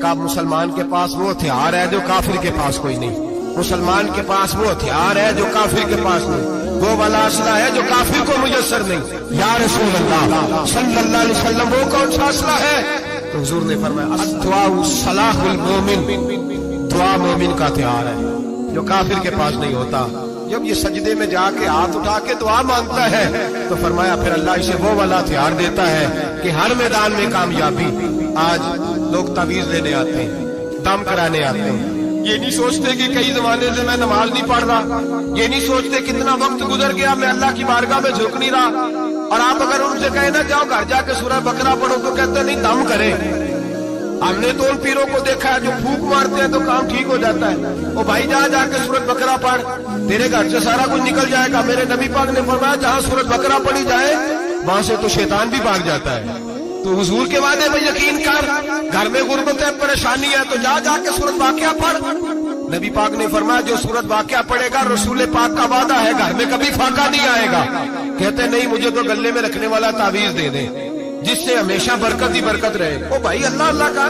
کہ مسلمان کے پاس وہ ہتھیار ہے جو کافر کے پاس کوئی نہیں, مسلمان کے پاس وہ ہتھیار ہے جو کافر کے پاس نہیں, وہ والا اسلحہ ہے جو کافر کو میسر نہیں. یا رسول اللہ صلی اللہ علیہ وسلم وہ کون سا اسلحہ ہے؟ تو حضور نے فرمایا الدعاء صلاح المومن, دعا مومن کا ہتھیار ہے جو کافر کے پاس نہیں ہوتا. جب یہ سجدے میں جا کے ہاتھ اٹھا کے دعا مانگتا ہے تو فرمایا پھر اللہ اسے وہ والا ہتھیار دیتا ہے کہ ہر میدان میں کامیابی. آج لوگ تعویذ لینے آتے ہیں, دم کرانے آتے ہیں, یہ نہیں سوچتے کہ کئی زمانے سے میں نماز نہیں پڑھ رہا, یہ نہیں سوچتے کتنا وقت گزر گیا میں اللہ کی بارگاہ میں جھک نہیں رہا. اور آپ اگر ان سے کہیں نا جاؤ گھر جا کے سورہ بقرہ پڑھو تو کہتے نہیں دم کرے. ہم نے تو ان پیروں کو دیکھا ہے جو پھونک مارتے ہیں تو کام ٹھیک ہو جاتا ہے. وہ بھائی جا کے سورۃ بقرہ پڑھ, تیرے گھر سے سارا کچھ نکل جائے گا. میرے نبی پاک نے فرمایا جہاں سورۃ بقرہ پڑھی جائے وہاں سے تو شیطان بھی بھاگ جاتا ہے. تو حضور کے وعدے میں یقین کر, گھر میں غربت ہے, پریشانی ہے, تو جا کے سورۃ واقعہ پڑھ. نبی پاک نے فرمایا جو سورۃ واقعہ پڑھے گا رسول پاک کا وعدہ ہے گھر میں کبھی فاقہ نہیں آئے گا. کہتے نہیں مجھے تو گلے میں رکھنے والا تعویذ دے دیں جس سے ہمیشہ برکت ہی برکت رہے. او بھائی اللہ اللہ کا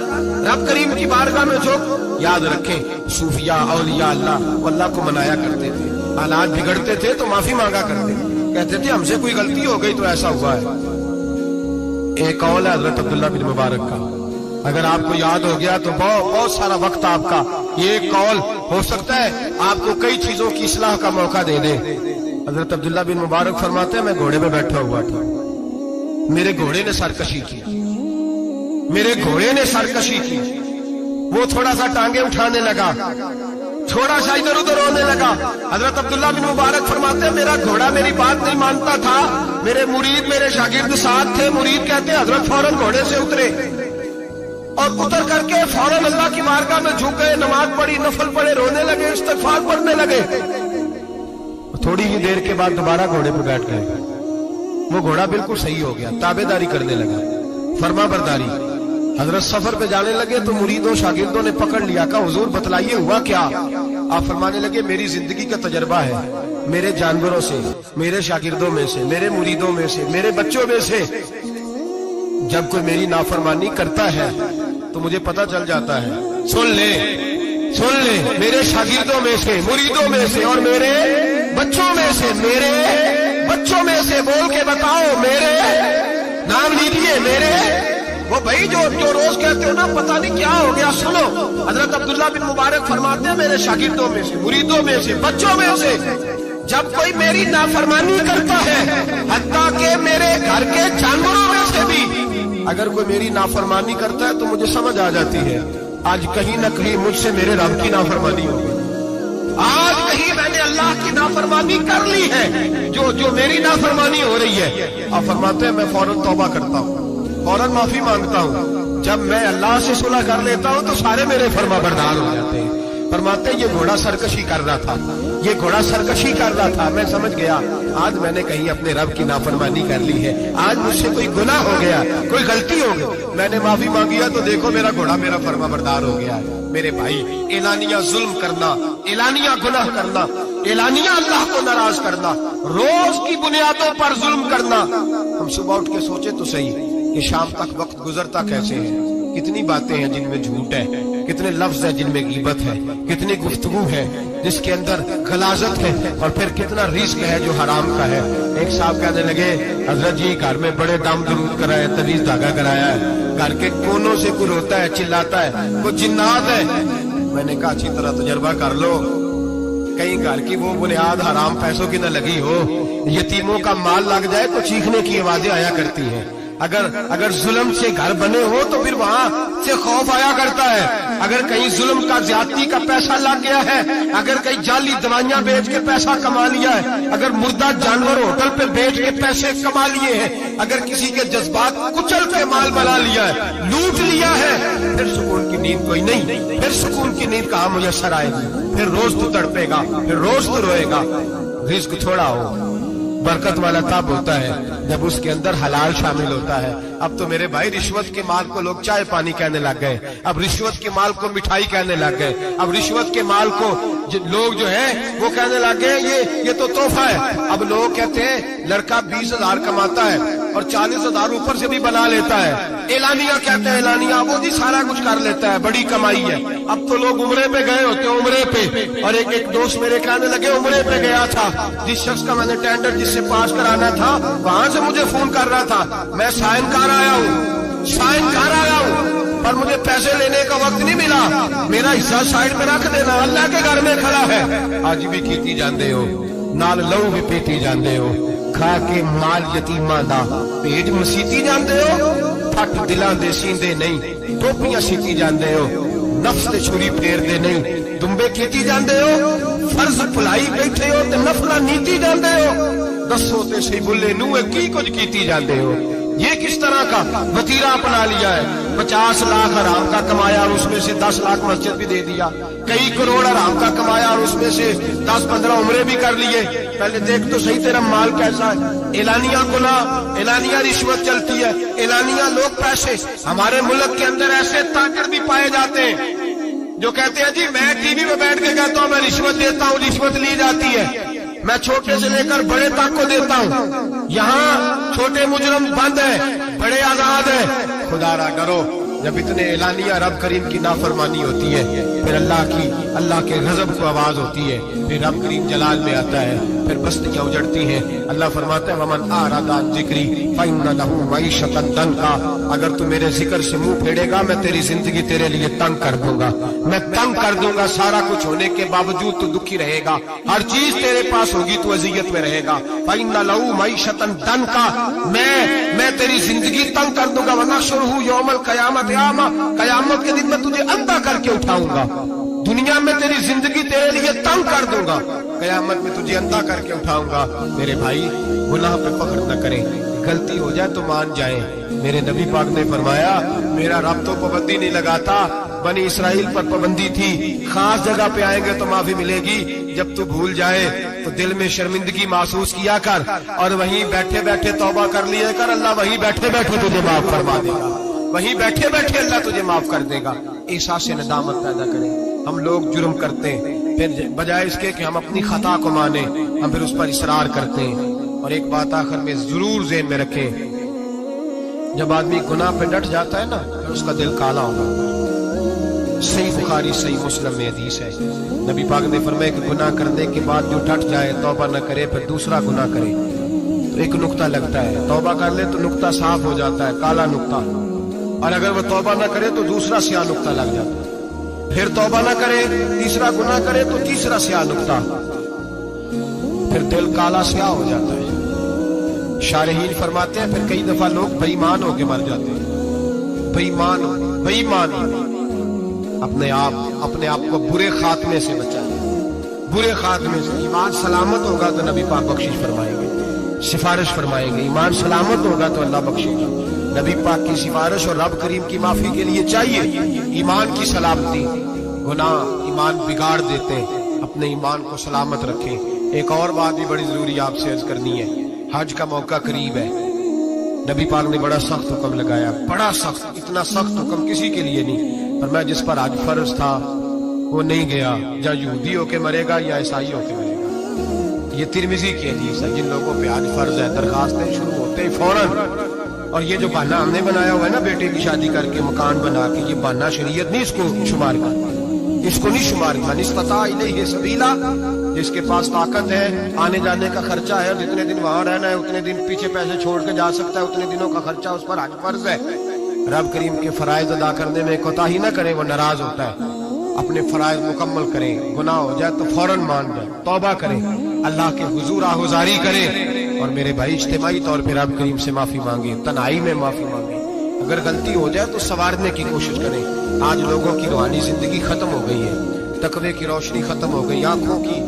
رب کریم کی بارگاہ میں جو یاد رکھیں صوفیاء اولیاء اللہ وہ اللہ کو منایا کرتے تھے, حالات بگڑتے تھے تو معافی مانگا کرتے, کہتے تھے ہم سے کوئی غلطی ہو گئی تو ایسا ہوا ہے. ایک قول ہے حضرت عبداللہ بن مبارک کا, اگر آپ کو یاد ہو گیا تو بہت سارا وقت آپ کا یہ ایک قول ہو سکتا ہے آپ کو کئی چیزوں کی اصلاح کا موقع دے دے. حضرت عبداللہ بن مبارک فرماتے ہیں میں گھوڑے میں بیٹھا ہوا تھا, میرے گھوڑے نے سرکشی کی, میرے گھوڑے نے سرکشی کی, وہ تھوڑا سا ٹانگیں اٹھانے لگا, تھوڑا سا ادھر ادھر ہونے لگا. حضرت عبداللہ بن مبارک فرماتے ہیں میرا گھوڑا میری بات نہیں مانتا تھا, میرے مرید میرے شاگرد ساتھ تھے. مرید کہتے ہیں حضرت فوراً گھوڑے سے اترے اور اتر کر کے فوراً اللہ کی بارگاہ میں جھک گئے, نماز پڑھی, نفل پڑھے, رونے لگے, استغفار پڑھنے لگے. تھوڑی ہی دیر کے بعد دوبارہ گھوڑے پہ بیٹھ گئے. وہ گھوڑا بالکل صحیح ہو گیا, تابعداری کرنے لگا, فرما برداری. حضرت سفر پہ جانے لگے تو مریدوں شاگردوں نے پکڑ لیا, کہا حضور بتلائیے ہوا کیا؟ آپ فرمانے لگے میری زندگی کا تجربہ ہے, میرے جانوروں سے, میرے شاگردوں میں سے, میرے مریدوں میں سے, میرے بچوں میں سے جب کوئی میری نافرمانی کرتا ہے تو مجھے پتا چل جاتا ہے. سن لے میرے شاگردوں میں سے, مریدوں میں سے اور میرے بچوں میں سے, میرے بچوں میں سے بول کے بتاؤ, میرے نام لیجیے میرے. وہ بھائی جو روز کہتے ہو نا پتہ نہیں کیا ہو گیا, سنو. حضرت عبداللہ بن مبارک فرماتے ہیں میرے شاگردوں میں سے, مریدوں میں سے, بچوں میں سے جب کوئی میری نافرمانی کرتا ہے, حتیٰ کہ میرے گھر کے جانوروں میں سے بھی اگر کوئی میری نافرمانی کرتا ہے تو مجھے سمجھ آ جاتی ہے آج کہیں نہ کہیں مجھ سے میرے رب کی نافرمانی ہوگی, آج کہیں میں نے اللہ کی نافرمانی کر لی ہے, جو میری نافرمانی ہو رہی ہے. آپ فرماتے ہیں میں فوراً توبہ کرتا ہوں, فوراً معافی مانگتا ہوں. جب میں اللہ سے صلح کر لیتا ہوں تو سارے میرے فرما بردار ہو جاتے ہیں. فرماتے ہیں یہ گھوڑا سرکشی کر رہا تھا, یہ گھوڑا سرکشی کر رہا تھا, میں سمجھ گیا آج میں نے کہیں اپنے رب کی نافرمانی کر لی ہے, آج مجھ سے کوئی گناہ ہو گیا, کوئی غلطی ہو گئی, میں نے معافی مانگی تو دیکھو میرا گھوڑا میرا فرما بردار ہو گیا. میرے بھائی اعلانیہ ظلم کرنا, اعلانیہ گناہ کرنا, اعلانیہ اللہ کو ناراض کرنا, روز کی بنیادوں پر ظلم کرنا. ہم صبح اٹھ کے سوچے تو صحیح کہ شام تک وقت گزرتا کیسے ہے, کتنی باتیں ہیں جن میں جھوٹ ہے, کتنے لفظ ہیں جن میں غیبت ہے، کتنی گفتگو ہے جس کے اندر غلاظت ہے، اور پھر کتنا رزق ہے جو حرام کا ہے۔ ایک صاحب کہنے لگے حضرت جی گھر میں بڑے دم درود کرایا، تویز دھاگا کرایا ہے، گھر کے کونوں سے کوئی روتا ہے چلاتا ہے، کوئی جنات ہے۔ میں نے کہا اچھی طرح تجربہ کر لو، کہیں گھر کی وہ بنیاد حرام پیسوں کی نہ لگی ہو، یتیموں کا مال لگ جائے تو چیخنے کی آوازیں آیا کرتی ہیں۔ اگر ظلم سے گھر بنے ہو تو پھر وہاں سے خوف آیا کرتا ہے۔ اگر کہیں ظلم کا زیادتی کا پیسہ لگ گیا ہے، اگر کہیں جعلی دوائیاں بیچ کے پیسہ کما لیا ہے، اگر مردہ جانور ہوٹل پہ بیچ کے پیسے کما لیے ہیں، اگر کسی کے جذبات کچل کے مال بنا لیا ہے، لوٹ لیا ہے، پھر سکون کی نیند کوئی نہیں، پھر سکون کی نیند کہاں میسر آئے گی؟ پھر روز تو تڑپے گا، پھر روز تو روئے گا۔ رزق تھوڑا ہو، برکت والا تب ہوتا ہے جب اس کے اندر حلال شامل ہوتا ہے۔ اب تو میرے بھائی رشوت کے مال کو لوگ چائے پانی کہنے لگ گئے، اب رشوت کے مال کو مٹھائی کہنے لگ گئے، اب رشوت کے مال کو لوگ جو ہے وہ کہنے لگ گئے یہ تو تحفہ ہے۔ اب لوگ کہتے ہیں لڑکا 20,000 کماتا ہے اور 40,000 اوپر سے بھی بنا لیتا ہے، اعلانیہ کہتے ہیں، اعلانیہ وہ جی سارا کچھ کر لیتا ہے، بڑی کمائی ہے۔ اب تو لوگ عمرے پہ گئے ہوتے ہیں، عمرے پہ، اور ایک دوست میرے کہنے لگے عمرے پہ گیا تھا، جس شخص کا میں نے ٹینڈر جس سے پاس کرانا تھا وہاں سے مجھے فون کر رہا تھا، میں سائن کر آیا ہوں پر مجھے پیسے لینے کا وقت نہیں ملا، میرا حصہ سائڈ پہ رکھ دینا، اللہ کے گھر میں کھڑا ہے۔ آج بھی کیتی جاندے ہو، نال لہو بھی پیتی جاندے ہو، کھا کے مال یتیماں دا پیٹ مسیتی جاندے ہو، پھٹ دلاں دے سیندے نہیں، ٹوپیاں سیتی جاندے ہو، نفس تے چھری پھیر دے نہیں، دمبے کیتی جاندے ہو، فرض بھلائی بیٹھے ہو تے نفلا نیتی جاندے ہو، دسو تے سی بلے نوے کی کچھ کیتی جاندے ہو۔ یہ کس طرح کا وتیرہ اپنا لیا ہے؟ 50 لاکھ حرام کا کمایا اور اس میں سے 10 لاکھ مسجد بھی دے دیا، کئی کروڑ حرام کا کمایا اور اس میں سے 10-15 عمرے بھی کر لیے۔ پہلے دیکھ تو صحیح تیرا مال کیسا ہے۔ اعلانیہ گناہ، اعلانیہ رشوت چلتی ہے، اعلانیہ لوگ پیسے۔ ہمارے ملک کے اندر ایسے تاجر بھی پائے جاتے ہیں جو کہتے ہیں جی میں ٹی وی میں بیٹھ کے کہتا ہوں میں رشوت دیتا ہوں، رشوت لی جاتی ہے، میں چھوٹے سے لے کر بڑے تک کو دیتا ہوں، یہاں چھوٹے مجرم بند ہیں، بڑے آزاد ہیں۔ خدا را ڈرو، جب اتنے اعلانیہ رب کریم کی نافرمانی ہوتی ہے پھر اللہ کے غضب کو آواز ہوتی ہے، پھر رب کریم جلال میں آتا ہے، پھر بستیاں اجڑتی ہیں۔ اللہ فرماتا ہے ومن اعرض عن ذکری فإن له معیشۃ ضنکا، اگر تو میرے ذکر سے منہ پھیرے گا میں تیری زندگی تیرے لیے تنگ کر دوں گا، میں تنگ کر دوں گا، سارا کچھ ہونے کے باوجود تو دکھی رہے گا، ہر چیز تیرے پاس ہوگی تو اذیت میں رہے گا۔ فإن له معیشۃ ضنکا، میں تیری زندگی تنگ کر دوں گا، ونحشرہ یوم القیامۃ اعمی، قیامت کے دن میں تجھے اندھا کر کے اٹھاؤں گا۔ دنیا میں تیری زندگی تیرے لیے تنگ کر دوں گا، قیامت میں تجھے اندھا کر کے اٹھاؤں گا۔ میرے بھائی گناہ پہ فخر نہ کریں، غلطی ہو جائے تو مان جائیں۔ میرے نبی پاک نے فرمایا میرا رب تو پابندی نہیں لگاتا، بنی اسرائیل پر پابندی تھی، خاص جگہ پہ آئیں گے تو معافی ملے گی، جب تو بھول جائے تو دل میں شرمندگی محسوس کیا کر اور وہیں بیٹھے بیٹھے توبہ کر لیا کر، اللہ وہیں بیٹھے بیٹھے تجھے معاف فرما دے گا، وہیں بیٹھے بیٹھے اللہ تجھے معاف کر دے گا۔ احساس ندامت پیدا کریں۔ ہم لوگ جرم کرتے ہیں، پھر بجائے اس کے کہ ہم اپنی خطا کو مانیں ہم پھر اس پر اصرار کرتے ہیں۔ اور ایک بات آخر میں ضرور ذہن میں رکھیں، جب آدمی گناہ پہ ڈٹ جاتا ہے نا پھر اس کا دل کالا ہو جاتا ہے۔ صحیح بخاری صحیح مسلم میں حدیث ہے، نبی پاک نے فرمایا کہ گناہ کرنے کے بعد جو ڈٹ جائے توبہ نہ کرے پھر دوسرا گناہ کرے تو ایک نقطہ لگتا ہے، توبہ کر لے تو نقطہ صاف ہو جاتا ہے، کالا نقطہ، اور اگر وہ توبہ نہ کرے تو دوسرا سیاہ نقطہ لگ جاتا ہے، پھر توبہ نہ کرے تیسرا گناہ کرے تو تیسرا سیاہ نقطہ، پھر دل کالا سیاہ ہو جاتا ہے۔ شارحین فرماتے ہیں پھر کئی دفعہ لوگ بے ایمان ہو کے مر جاتے ہیں، بے ایمان اپنے آپ کو برے خاتمے سے بچائیں، برے خاتمے سے۔ ایمان سلامت ہوگا تو نبی پاک بخشش فرمائیں گے، سفارش فرمائیں گے، ایمان سلامت ہوگا تو اللہ بخشے گا۔ نبی پاک کی سفارش اور رب کریم کی معافی کے لیے چاہیے ایمان کی سلامتی۔ گناہ ایمان بگاڑ دیتے ہیں، اپنے ایمان کو سلامت رکھیں۔ ایک اور بات بھی بڑی ضروری آپ سے عرض کرنی ہے، حج کا موقع قریب ہے، نبی پاک نے بڑا سخت حکم لگایا، بڑا سخت، اتنا سخت حکم کسی کے لیے نہیں، پر میں جس پر حج فرض تھا وہ نہیں گیا، یا یہودی ہو کے مرے گا یا عیسائی ہو کے مرے گا۔ یہ ترمذی کی حدیث ہے، جن لوگوں پہ حج فرض ہے درخواستیں شروع ہوتے ہیں فوراً اور یہ جو بہانہ ہم نے بنایا ہوا ہے نا بیٹے کی شادی کر کے مکان بنا کے، یہ بہانہ شریعت نہیں اس کو شمار کرتی، اس کو نہیں شمار کرتی۔ من استطاع الیہ سبیلا، جس کے پاس طاقت ہے، آنے جانے کا خرچہ ہے، جتنے دن وہاں رہنا ہے اتنے دن پیچھے پیسے چھوڑ کے جا سکتا ہے، اتنے دنوں کا خرچہ اس پر حج فرض ہے۔ رب کریم کے فرائض ادا کرنے میں کوتاہی نہ کرے، وہ ناراض ہوتا ہے۔ اپنے فرائض مکمل کریں، گناہ ہو جائے تو فوراً مان جائے، توبہ کریں، اللہ کے حضور آہوزاری کریں، اور میرے بھائی اجتماعی طور پہ رب کریم سے معافی مانگے، تنہائی میں معافی مانگے۔ اگر غلطی ہو جائے تو سنوارنے کی کوشش کریں۔ آج لوگوں کی روحانی زندگی ختم ہو گئی ہے، تقوی کی روشنی ختم ہو گئی، آنکھوں کی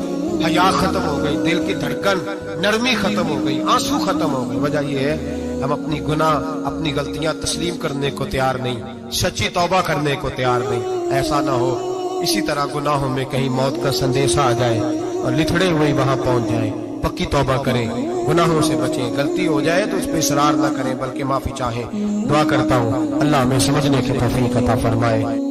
حیا ختم ہو گئی، دل کی دھڑکن نرمی ختم ہو گئی، آنسو ختم ہو گئی۔ وجہ یہ ہے ہم اپنی گناہ، اپنی غلطیاں تسلیم کرنے کو تیار نہیں، سچی توبہ کرنے کو تیار نہیں۔ ایسا نہ ہو اسی طرح گناہوں میں کہیں موت کا سندیشہ آ جائے اور لتھڑے ہوئے وہاں پہنچ جائیں۔ پکی توبہ کریں، گناہوں سے بچیں، غلطی ہو جائے تو اس پہ اصرار نہ کریں بلکہ معافی چاہیں۔ دعا کرتا ہوں اللہ ہمیں سمجھنے کی توفیق عطا فرمائے۔